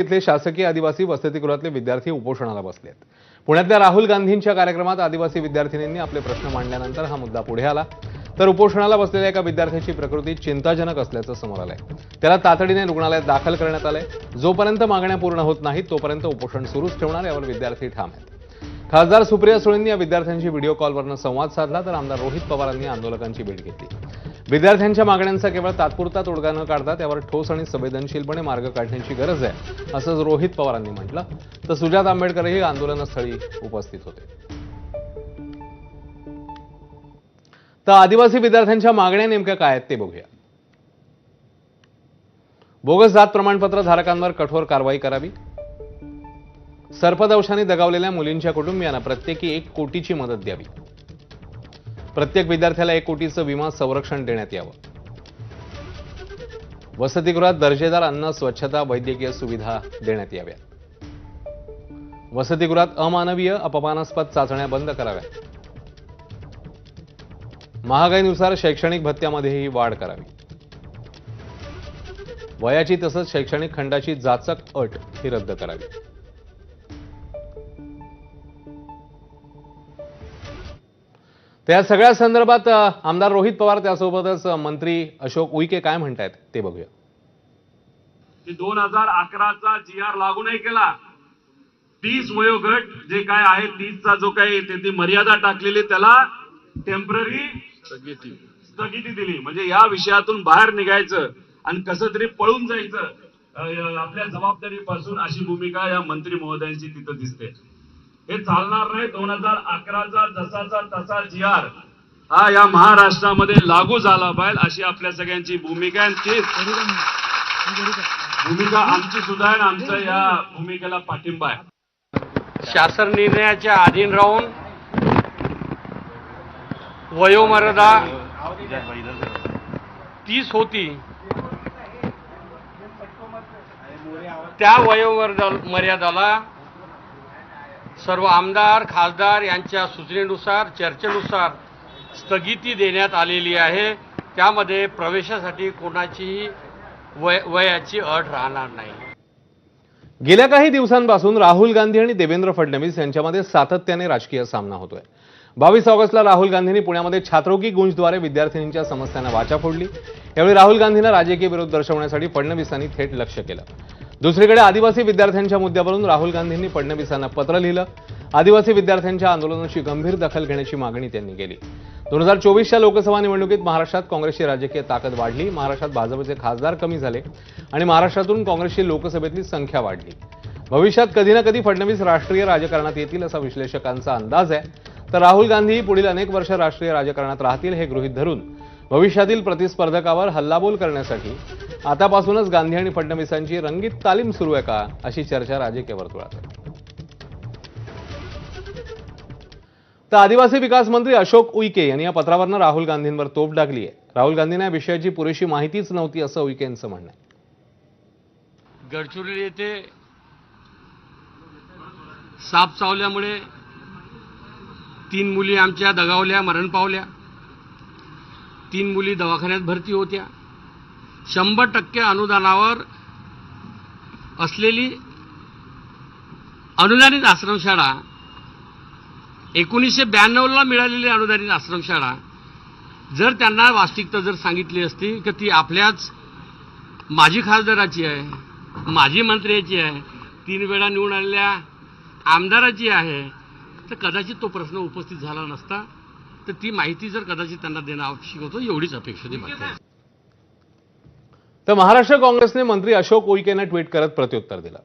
इथले शासकीय आदिवासी वसतिगृहातले विद्यार्थी उपोषणाला बसलेत। पुण्यातल्या राहुल गांधींच्या कार्यक्रमात आदिवासी विद्यार्थिनींनी आपले प्रश्न मांडल्यानंतर हा मुद्दा पुढे आला। तर उपोषणाला बसलेल्या एका विद्यार्थ्याची प्रकृती चिंताजनक असल्याचं समोर आलंय। त्याला तातडीने रुग्णालयात दाखल करण्यात आलंय। जोपर्यंत मागण्या पूर्ण होत नाहीत तोपर्यंत उपोषण सुरूच ठेवणार यावर विद्यार्थी ठाम आहेत। खासदार सुप्रिया सुळेंनी या विद्यार्थ्यांशी व्हिडिओ कॉलवरून संवाद साधला तर आमदार रोहित पवारांनी आंदोलकांची भेट घेतली। विद्यार्थ्यांच्या मागण्यांचा केवळ तात्पुरता तोडगा न काढता त्यावर ठोस आणि संवेदनशीलपणे मार्ग काढण्याची गरज आहे, असं रोहित पवारांनी म्हटलं। तर सुजात आंबेडकरही आंदोलनस्थळी उपस्थित होते। तर आदिवासी विद्यार्थ्यांच्या मागण्या नेमक्या काय आहेत ते बघूया। बोगस जात प्रमाणपत्र धारकांवर कठोर कारवाई करावी। सर्पदंशाने दगावलेल्या मुलींच्या कुटुंबियांना प्रत्येकी 1 कोटीची मदत द्यावी। प्रत्येक विद्यार्थ्याला 1 कोटीचं विमा संरक्षण देण्यात यावं। वसतिगृहात दर्जेदार अन्न, स्वच्छता, वैद्यकीय सुविधा देण्यात याव्यात। वसतिगृहात अमानवीय, अपमानास्पद चाचण्या बंद कराव्यात। महागाईनुसार शैक्षणिक भत्त्यामध्येही वाढ करावी। वयाची तसंच शैक्षणिक खंडाची जाचक अट ही रद्द करावी। त्या सगळ्या संदर्भात आमदार रोहित पवार त्यासोबतच मंत्री अशोक उईके काय म्हणतायत ते बघूया। 2011चा GR लागू नाही केला। 30 वयोगट जे काय आहे 30चा जो काही ती मर्यादा टाकलेली त्याला टेम्पररी स्थगिती दिली। म्हणजे या विषयातून बाहेर निघायचं आणि कसं तरी पळून जायचं आपल्या जबाबदारीपासून अशी भूमिका या मंत्री महोदयांची तिथं दिसते। हे चालणार नाही। 2011चा जसाचा तसा GR हा या महाराष्ट्रामध्ये लागू झाला पाहिजे अशी आपल्या सगळ्यांची भूमिका आहे। भूमिका आमची सुद्धा आहे, आमच्या या भूमिकेला पाठिंबा आहे। शासन निर्णयाच्या अधीन राहून वयोमर्यादा 30 होती, त्या वयोमर्यादाला सर्व आमदार खासदार यांच्या सूचनेनुसार चर्चेनुसार स्थगिती देण्यात आलेली आहे। त्यामध्ये प्रवेशासाठी कोणाचीही वयाची अट राहणार नाही। गेल्या काही दिवसांपासून राहुल गांधी आणि देवेंद्र फडणवीस यांच्यामध्ये सातत्याने राजकीय सामना होतोय। 22 ऑगस्टला राहुल गांधींनी पुण्यामध्ये छात्रोकी गुंजद्वारे विद्यार्थिनींच्या समस्यांना वाचा फोडली। यावेळी राहुल गांधींना राजकीय विरोध दर्शवण्यासाठी फडणवीसांनी थेट लक्ष केलं। दुसरीकडे आदिवासी विद्यार्थ्यांच्या मुद्द्यावरून राहुल गांधींनी फडणवीसांना पत्र लिहिलं। आदिवासी विद्यार्थ्यांच्या आंदोलनाची गंभीर दखल घेण्याची मागणी त्यांनी केली। 2024च्या लोकसभा निवडणुकीत महाराष्ट्रात काँग्रेसची राजकीय ताकद वाढली, महाराष्ट्रात भाजपचे खासदार कमी झाले आणि महाराष्ट्रातून काँग्रेसची लोकसभेतली संख्या वाढली। भविष्यात कधी ना कधी फडणवीस राष्ट्रीय राजकारणात येतील असा विश्लेषकांचा अंदाज आहे। तर राहुल गांधी पुढील अनेक वर्ष राष्ट्रीय राजकारणात राहतील हे गृहीत धरून भविष्यातील प्रतिस्पर्धकावर हल्लाबोल करण्यासाठी आतापासूनच गांधी आणि फडणवीसांची रंगीत तालीम सुरू आहे का, अशी चर्चा राजकीय वर्तुळात आहे। तर आदिवासी विकास मंत्री अशोक उईके यांनी या पत्रावरून राहुल गांधींवर तोफ डागली आहे। राहुल गांधींना या विषयाची पुरेशी माहितीच नव्हती असं उईके यांचं म्हणणं आहे। गडचिरोली येथे साप चावल्यामुळे 3 मुली आमच्या दगावल्या, मरण पावल्या। 3 मुली दवाखान्यात भरती होत्या। 100% अनुदानावर असलेली अनुदानित आश्रमशाळा 1992ला मिळालेली अनुदानित आश्रमशाळा जर त्यांना वास्तविकता जर सांगितली असती की ती आपल्याच माजी खासदाराची आहे, माजी मंत्र्याची आहे, 3 वेळा निवडून आलेल्या आमदाराची आहे, तर कदाचित तो प्रश्न उपस्थित झाला नसता। तर ती माहिती जर कदाचित त्यांना देणं आवश्यक होतं, एवढीच अपेक्षा होती। तर महाराष्ट्र काँग्रेसने मंत्री अशोक उईकेंना ट्विट करत प्रत्युत्तर दिलं।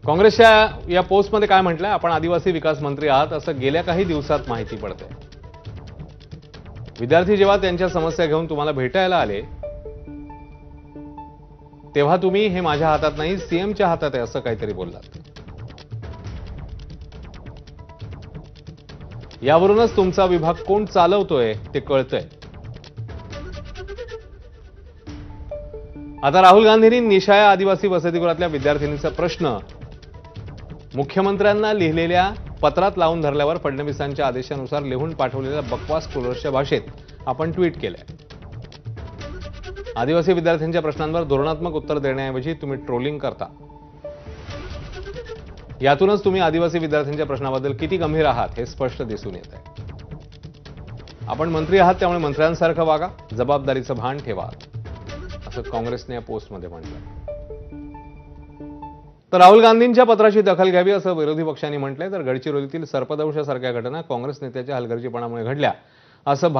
काँग्रेसच्या या पोस्टमध्ये काय म्हटलंय, आपण आदिवासी विकास मंत्री आहात असं गेल्या काही दिवसात माहिती पडते। विद्यार्थी जेव्हा त्यांच्या समस्या घेऊन तुम्हाला भेटायला आले तेव्हा तुम्ही हे माझ्या हातात नाही सीएमच्या हातात आहे असं काहीतरी बोललात। यावरूनच तुमचा विभाग कोण चालवतोय ते कळतंय। आता राहुल गांधींनी निशाया आदिवासी वसतिगृहातल्या विद्यार्थिनींचा प्रश्न मुख्यमंत्र्यांना लिहिलेल्या पत्रात लावून धरल्यावर फडणवीसांच्या आदेशानुसार लिहून पाठवलेल्या बकवास पुलर्च्या भाषेत आपण ट्विट केलंय। आदिवासी विद्यार्थ्यांच्या प्रश्नांवर धोरणात्मक उत्तर देण्याऐवजी तुम्ही ट्रोलिंग करता. यातूनच तुम्ही आदिवासी विद्यार्थ्यांच्या प्रश्नाबद्दल किती गंभीर आहात हे स्पष्ट दिसून येत आहे. आपण मंत्री आहात त्यामुळे मंत्र्यांसारखं वागा, जबाबदारीचं भान ठेवा, असं काँग्रेसने या पोस्टमध्ये म्हटलं. तर राहुल गांधींच्या पत्राची दखल घ्यावी असं विरोधी पक्षांनी म्हटलंय. तर गडचिरोलीतील सर्पदंशासारख्या घटना काँग्रेस नेत्याच्या हलगर्जीपणामुळे घडल्या असं